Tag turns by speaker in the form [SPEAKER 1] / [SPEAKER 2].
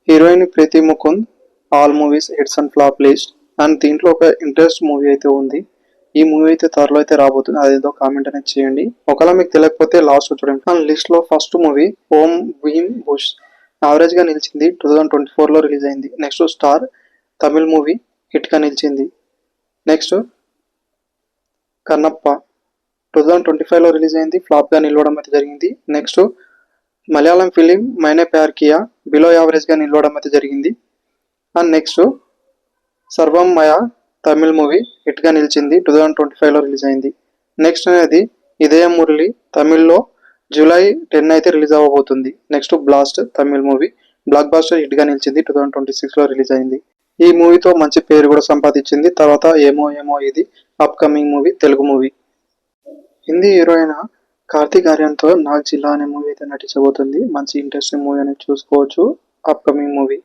[SPEAKER 1] Heroine Preethi Mukund, all movies hits and flop list. And దీంట్లో ఒక interest movie అయితే ఉంది. ఈ మూవీ అయితే త్వరలో అయితే రాబోతుంది. అదేదో కామెంట్ అనేది చేయండి. ఒకవేళ మీకు తెలియకపోతే లాస్ట్ చూడండి. అండ్ లిస్ట్ లో ఫస్ట్ మూవీ ఓం భీమ్ బుష్ యావరేజ్ గా నిలిచింది. 2024 లో రిలీజ్ అయింది. Next star Tamil movie hit గా నిలిచింది. నెక్స్ట్ కన్నప్ప 2025 లో రిలీజ్ అయింది. ఫ్లాప్ గా నిలవడం అయితే జరిగింది. నెక్స్ట్ మలయాళం ఫిలిం మైనే ప్యార్ కియా బిలో యావరేజ్ గా నిలవడం అయితే జరిగింది. అండ్ నెక్స్ట్ సర్వం మయా తమిళ్ మూవీ హిట్ గా నిలిచింది. 2025 లో రిలీజ్ అయింది. నెక్స్ట్ అనేది ఇదయ మురళి తమిళ్లో జూలై 10 అయితే రిలీజ్ అవ్వబోతుంది. Next blast Tamil movie blockbuster hit గా నిలిచింది. 2026 లో రిలీజ్ అయింది. ఈ మూవీతో మంచి పేరు కూడా సంపాదించింది. తర్వాత ఏమో ఏమో ఇది upcoming movie Telugu movie. Hindi heroine Kartik ఆర్యన్తో నాగ్ జిల్లా అనే మూవీ అయితే నటించబోతుంది. మంచి ఇంట్రెస్టింగ్ మూవీ అనేది చూసుకోవచ్చు. Upcoming movie.